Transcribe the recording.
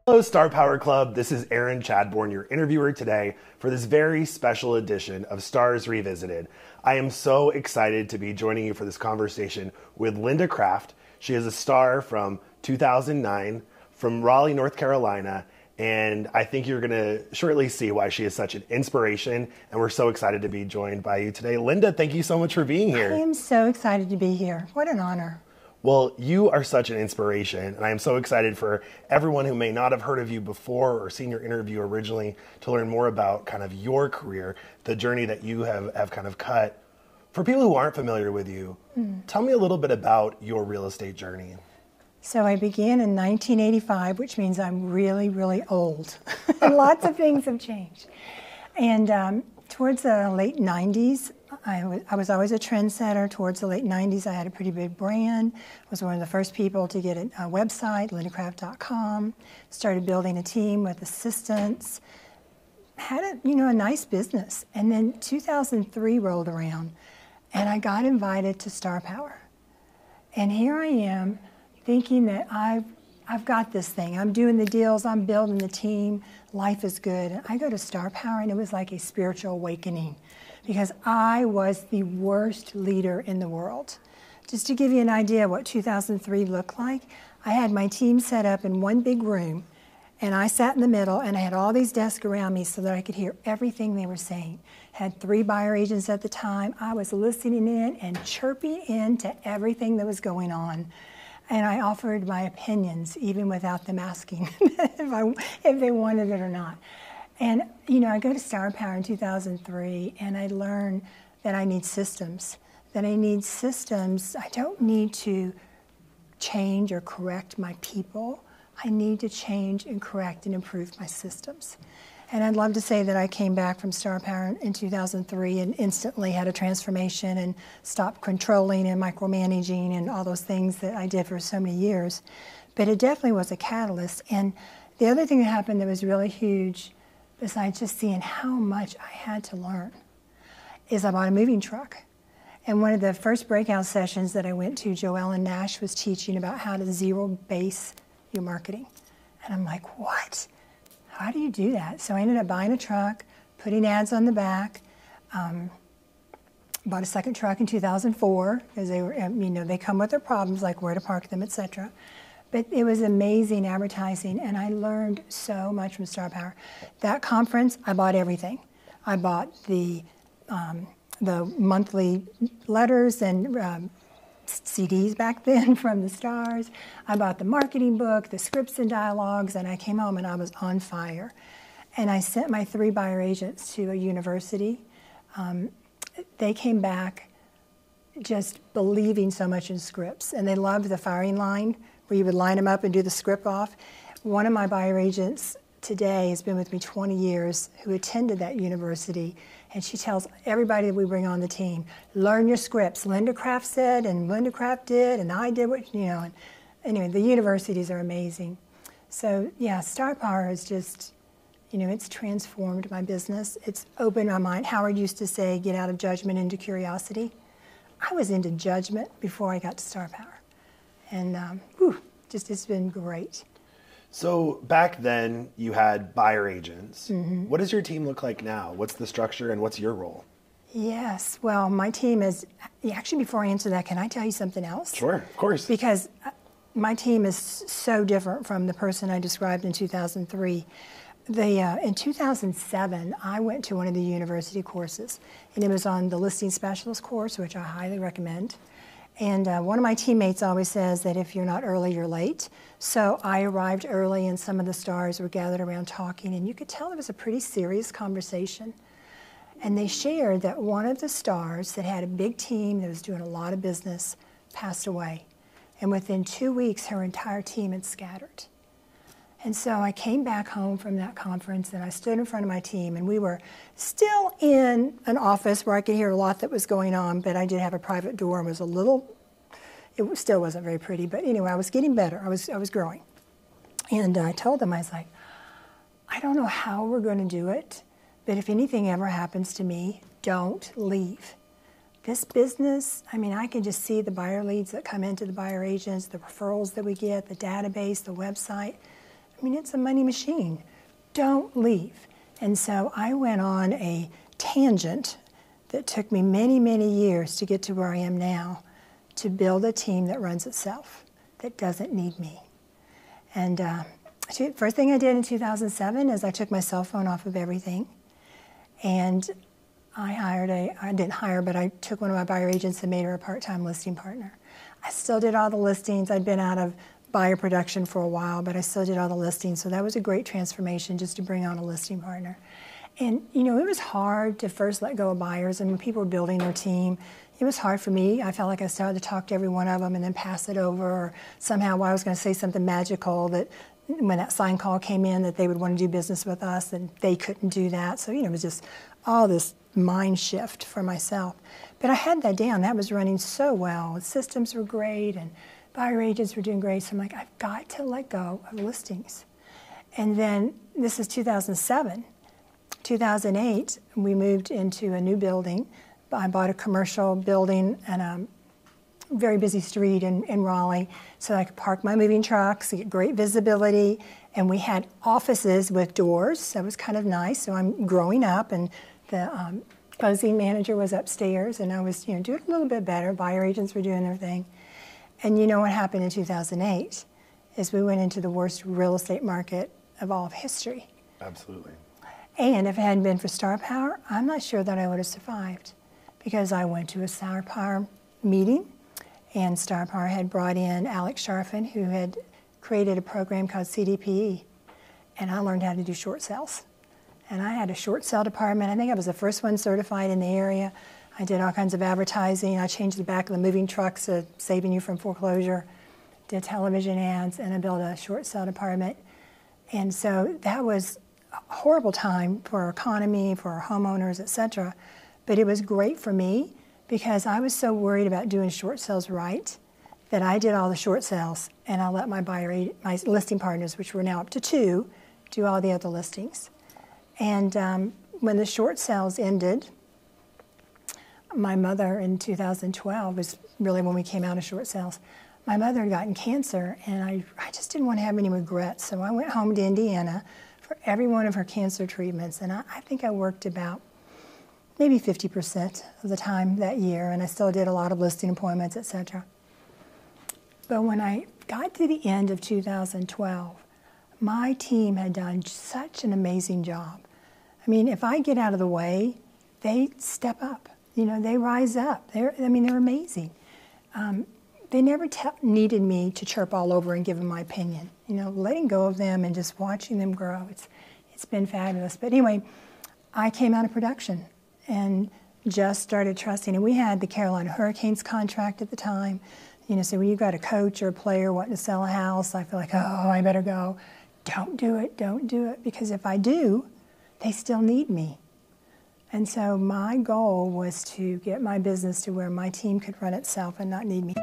Hello, Star Power Club. This is Aaron Chadbourne, your interviewer today for this very special edition of Stars Revisited. I am so excited to be joining you for this conversation with Linda Craft. She is a star from 2009 from Raleigh, North Carolina, and I think you're going to shortly see why she is such an inspiration, and we're so excited to be joined by you today. Linda, thank you so much for being here. I am so excited to be here. What an honor. Well, you are such an inspiration, and I am so excited for everyone who may not have heard of you before or seen your interview originally to learn more about kind of your career, the journey that you have kind of cut. For people who aren't familiar with you, tell me a little bit about your real estate journey. So I began in 1985, which means I'm really, really old. And lots of things have changed. And towards the late 90s, I was always a trendsetter. Towards the late 90s, I had a pretty big brand. I was one of the first people to get a website, lindacraft.com. Started building a team with assistants. Had a nice business. And then 2003 rolled around, and I got invited to Star Power. And here I am, thinking that I've got this thing. I'm doing the deals. I'm building the team. Life is good. And I go to Star Power, and it was like a spiritual awakening, because I was the worst leader in the world. Just to give you an idea of what 2003 looked like, I had my team set up in one big room, and I sat in the middle, and I had all these desks around me so that I could hear everything they were saying. Had 3 buyer agents at the time. I was listening in and chirping into everything that was going on. And I offered my opinions, even without them asking if they wanted it or not. And, I go to Star Power in 2003, and I learn that I need systems. I don't need to change or correct my people. I need to change and correct and improve my systems. And I'd love to say that I came back from Star Power in 2003 and instantly had a transformation and stopped controlling and micromanaging and all those things that I did for so many years. But it definitely was a catalyst. And the other thing that happened that was really huge, besides just seeing how much I had to learn, is I bought a moving truck. And one of the first breakout sessions that I went to, Joellen Nash was teaching about how to zero-base your marketing. And I'm like, what? How do you do that? So I ended up buying a truck, putting ads on the back, bought a second truck in 2004, because they were, they come with their problems, like where to park them, etc. But it was amazing advertising, and I learned so much from Star Power. That conference, I bought everything. I bought the monthly letters and CDs back then from the stars. I bought the marketing book, the scripts and dialogues, and I came home and I was on fire. And I sent my 3 buyer agents to a university. They came back just believing so much in scripts, and they loved the firing line, where you would line them up and do the script off. One of my buyer agents today has been with me 20 years, who attended that university, and she tells everybody that we bring on the team, learn your scripts. Linda Craft said, and Linda Craft did, and I did what, and anyway, the universities are amazing. So yeah, Star Power is just, it's transformed my business. It's opened my mind. Howard used to say, get out of judgment into curiosity. I was into judgment before I got to Star Power. And it's been great. So back then, you had buyer agents. Mm-hmm. What does your team look like now? What's the structure and what's your role? Yes, well, my team is, actually before I answer that, can I tell you something else? Sure, of course. Because my team is so different from the person I described in 2003. In 2007, I went to one of the university courses, and it was on the listing specialist course, which I highly recommend. And one of my teammates always says that if you're not early, you're late. So I arrived early, and some of the stars were gathered around talking, and you could tell it was a pretty serious conversation. And they shared that one of the stars that had a big team that was doing a lot of business passed away. And within 2 weeks, her entire team had scattered. And so I came back home from that conference, and I stood in front of my team, and we were still in an office where I could hear a lot that was going on, but I did have a private door and was still wasn't very pretty, but anyway, I was getting better. I was growing. And I told them, I was like, I don't know how we're going to do it, but if anything ever happens to me, don't leave. This business, I can just see the buyer leads that come into the buyer agents, the referrals that we get, the database, the website. I mean, it's a money machine. Don't leave. And so I went on a tangent that took me many, many years to get to where I am now, to build a team that runs itself, that doesn't need me. And first thing I did in 2007 is I took my cell phone off of everything, and I took one of my buyer agents and made her a part-time listing partner. I still did all the listings. I'd been out of buyer production for a while, but I still did all the listings, so that was a great transformation, just to bring on a listing partner. And you know, it was hard to first let go of buyers, and when people were building their team, it was hard for me. I felt like I started to talk to every one of them and then pass it over, or somehow I was going to say something magical that when that sign call came in that they would want to do business with us, and they couldn't do that. So, you know, it was just all this mind shift for myself. But I had that down. That was running so well. The systems were great, and buyer agents were doing great. So I'm like, I've got to let go of listings. And then this is 2007. 2008, we moved into a new building. I bought a commercial building and a very busy street in Raleigh, so I could park my moving trucks, get great visibility, and we had offices with doors. That was kind of nice. So I'm growing up, and the closing manager was upstairs, and I was, you know, doing a little bit better. Buyer agents were doing their thing. And you know what happened in 2008 is we went into the worst real estate market of all of history. Absolutely. And if it hadn't been for Star Power, I'm not sure that I would have survived, because I went to a Star Power meeting, and Star Power had brought in Alex Sharfin, who had created a program called CDPE, and I learned how to do short sales. And I had a short sale department. I think I was the first one certified in the area. I did all kinds of advertising. I changed the back of the moving trucks to saving you from foreclosure, did television ads, and I built a short sale department. And so that was a horrible time for our economy, for our homeowners, et cetera. But it was great for me because I was so worried about doing short sales right that I did all the short sales, and I let my my listing partners, which were now up to 2, do all the other listings. And when the short sales ended, my mother in 2012 was really when we came out of short sales. My mother had gotten cancer, and I just didn't want to have any regrets. So I went home to Indiana for every one of her cancer treatments, and I think I worked about maybe 50% of the time that year, and I still did a lot of listing appointments, et cetera. But when I got to the end of 2012, my team had done such an amazing job. I mean, if I get out of the way, they step up. You know, they rise up. They're amazing. They never needed me to chirp all over and give them my opinion. You know, letting go of them and just watching them grow, it's been fabulous. But anyway, I came out of production and just started trusting. And we had the Carolina Hurricanes contract at the time. You know, so when you've got a coach or a player wanting to sell a house, I feel like, oh, I better go. Don't do it, because if I do, they still need me. And so my goal was to get my business to where my team could run itself and not need me.